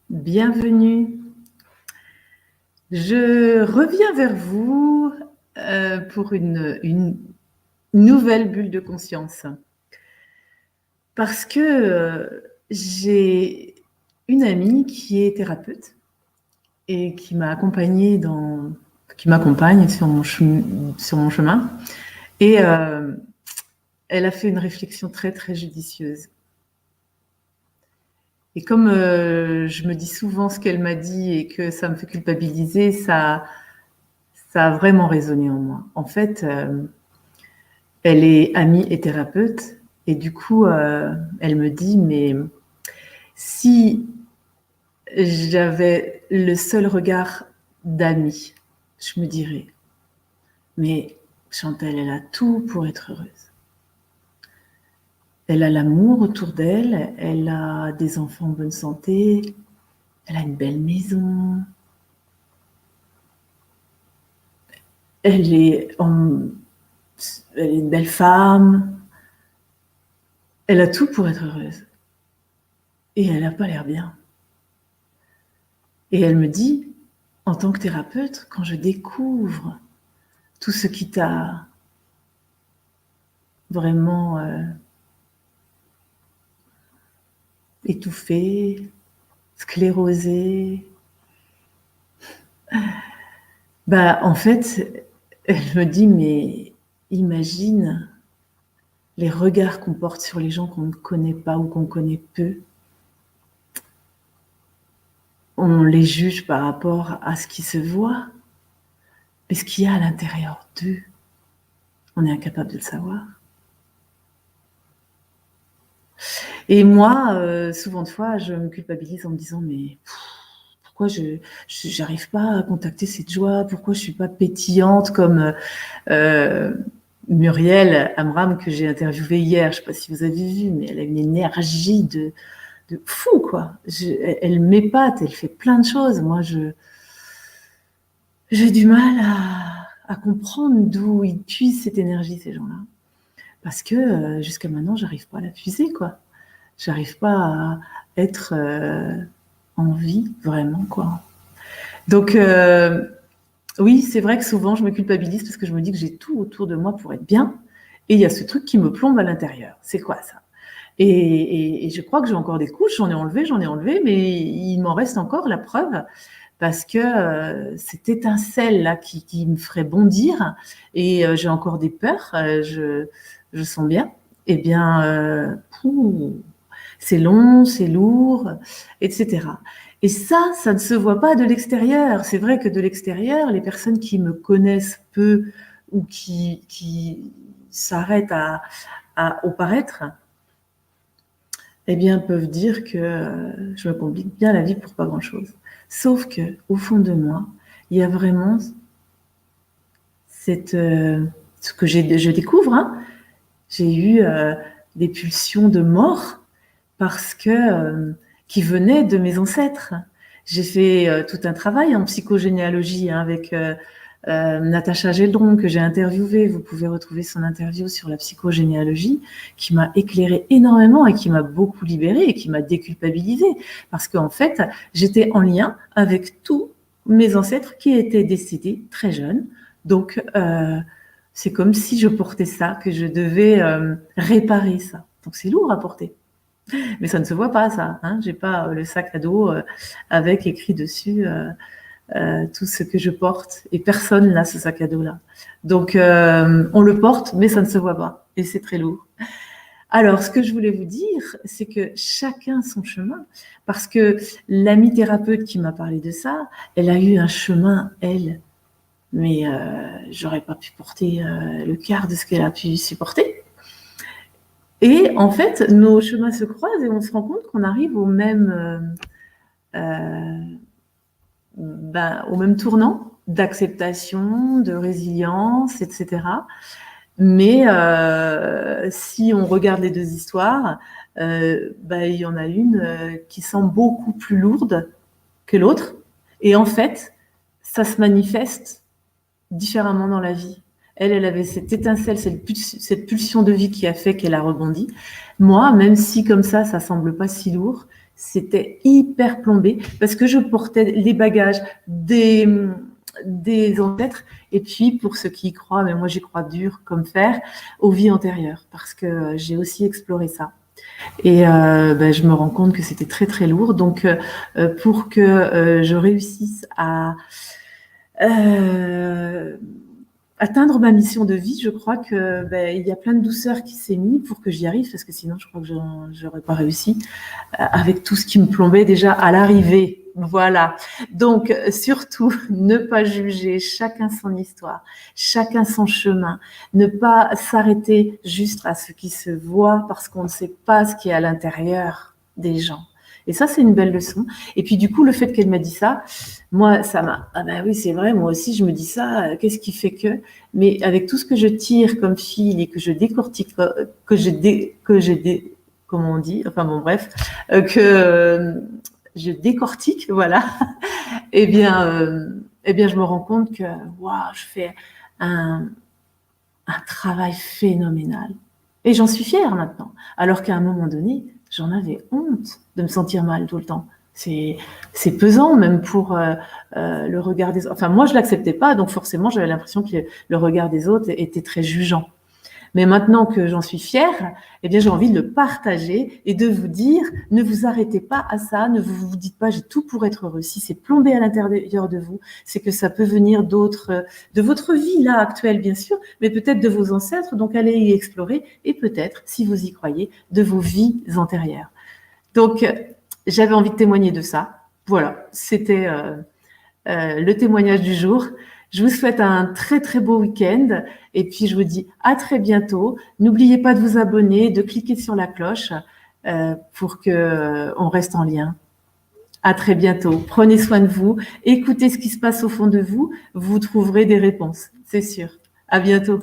Bienvenue. Je reviens vers vous pour une nouvelle bulle de conscience. Parce que j'ai une amie qui est thérapeute et qui m'accompagne sur mon chemin. Et elle a fait une réflexion très, très judicieuse. Et comme je me dis souvent ce qu'elle m'a dit et que ça me fait culpabiliser, ça a vraiment résonné en moi. En fait, elle est amie et thérapeute, et du coup, elle me dit, mais si j'avais le seul regard d'amie, je me dirais, mais Chantal, elle a tout pour être heureuse. Elle a l'amour autour d'elle, elle a des enfants en bonne santé, elle a une belle maison, elle est une belle femme, elle a tout pour être heureuse. Et elle n'a pas l'air bien. Et elle me dit, en tant que thérapeute, quand je découvre tout ce qui t'a vraiment étouffé, sclérosé, en fait, elle me dit, mais imagine les regards qu'on porte sur les gens qu'on ne connaît pas ou qu'on connaît peu. On les juge par rapport à ce qui se voit, mais ce qu'il y a à l'intérieur d'eux, on est incapable de le savoir. Et moi, souvent de fois, je me culpabilise en me disant, mais pourquoi je n'arrive pas à contacter cette joie? Pourquoi je ne suis pas pétillante comme Muriel Amram que j'ai interviewée hier? Je ne sais pas si vous avez vu, mais elle a une énergie de fou, quoi. Elle m'épate, elle fait plein de choses. Moi, j'ai du mal à comprendre d'où ils puisent cette énergie, ces gens-là. Parce que jusqu'à maintenant, j'arrive pas à la puiser, quoi. J'arrive pas à être en vie, vraiment, quoi. Donc, oui, c'est vrai que souvent, je me culpabilise parce que je me dis que j'ai tout autour de moi pour être bien. Et il y a ce truc qui me plombe à l'intérieur. C'est quoi ça? Et je crois que j'ai encore des couches, j'en ai enlevé, mais il m'en reste encore, la preuve, parce que cette étincelle-là qui me ferait bondir, et j'ai encore des peurs, je sens bien, eh bien, c'est long, c'est lourd, etc. Et ça ne se voit pas de l'extérieur. C'est vrai que de l'extérieur, les personnes qui me connaissent peu ou qui s'arrêtent au paraître, eh bien, peuvent dire que je me complique bien la vie pour pas grand-chose. Sauf que, au fond de moi, il y a vraiment ce que je découvre. Hein. J'ai eu des pulsions de mort parce que qui venaient de mes ancêtres. J'ai fait tout un travail en psychogénéalogie avec Natacha Geldron que j'ai interviewée. Vous pouvez retrouver son interview sur la psychogénéalogie qui m'a éclairée énormément et qui m'a beaucoup libérée et qui m'a déculpabilisée parce qu'en fait, j'étais en lien avec tous mes ancêtres qui étaient décédés très jeunes. Donc, c'est comme si je portais ça, que je devais réparer ça. Donc, c'est lourd à porter. Mais ça ne se voit pas, ça. Hein. J'ai pas le sac à dos avec écrit dessus tout ce que je porte. Et personne n'a ce sac à dos-là. Donc, on le porte, mais ça ne se voit pas. Et c'est très lourd. Alors, ce que je voulais vous dire, c'est que chacun son chemin. Parce que l'amie thérapeute qui m'a parlé de ça, elle a eu un chemin, elle. Mais j'aurais pas pu porter le quart de ce qu'elle a pu supporter. Et en fait, nos chemins se croisent et on se rend compte qu'on arrive au même tournant d'acceptation, de résilience, etc. Mais si on regarde les deux histoires, il y en a une qui semble beaucoup plus lourde que l'autre. Et en fait, ça se manifeste différemment dans la vie. Elle avait cette étincelle, cette pulsion de vie qui a fait qu'elle a rebondi. Moi, même si comme ça semble pas si lourd, c'était hyper plombé parce que je portais les bagages des ancêtres et puis pour ceux qui y croient, mais moi j'y crois dur comme fer, aux vies antérieures parce que j'ai aussi exploré ça. Et je me rends compte que c'était très très lourd. Donc pour que je réussisse à atteindre ma mission de vie, je crois que il y a plein de douceur qui s'est mis pour que j'y arrive, parce que sinon je crois que j'aurais pas réussi avec tout ce qui me plombait déjà à l'arrivée. Voilà. Donc surtout ne pas juger, chacun son histoire, chacun son chemin, ne pas s'arrêter juste à ce qui se voit parce qu'on ne sait pas ce qui est à l'intérieur des gens. Et ça, c'est une belle leçon. Et puis du coup, le fait qu'elle m'a dit ça, moi, ça m'a... Ah ben oui, c'est vrai, moi aussi, je me dis ça, qu'est-ce qui fait que... Mais avec tout ce que je tire comme fil et que je décortique, comment on dit, enfin bon, bref, je décortique, voilà, je me rends compte que, waouh, je fais un travail phénoménal. Et j'en suis fière maintenant. Alors qu'à un moment donné, j'en avais honte de me sentir mal tout le temps. C'est pesant même pour le regard des autres. Enfin, moi, je l'acceptais pas, donc forcément, j'avais l'impression que le regard des autres était très jugeant. Mais maintenant que j'en suis fière, eh bien, j'ai envie de le partager et de vous dire, ne vous arrêtez pas à ça, ne vous dites pas, j'ai tout pour être heureux. Si c'est plombé à l'intérieur de vous, c'est que ça peut venir d'autres, de votre vie là actuelle, bien sûr, mais peut-être de vos ancêtres, donc allez y explorer et peut-être, si vous y croyez, de vos vies antérieures. Donc, j'avais envie de témoigner de ça. Voilà, c'était le témoignage du jour. Je vous souhaite un très très beau week-end et puis je vous dis à très bientôt. N'oubliez pas de vous abonner, de cliquer sur la cloche pour que on reste en lien. À très bientôt. Prenez soin de vous, écoutez ce qui se passe au fond de vous, vous trouverez des réponses, c'est sûr. À bientôt.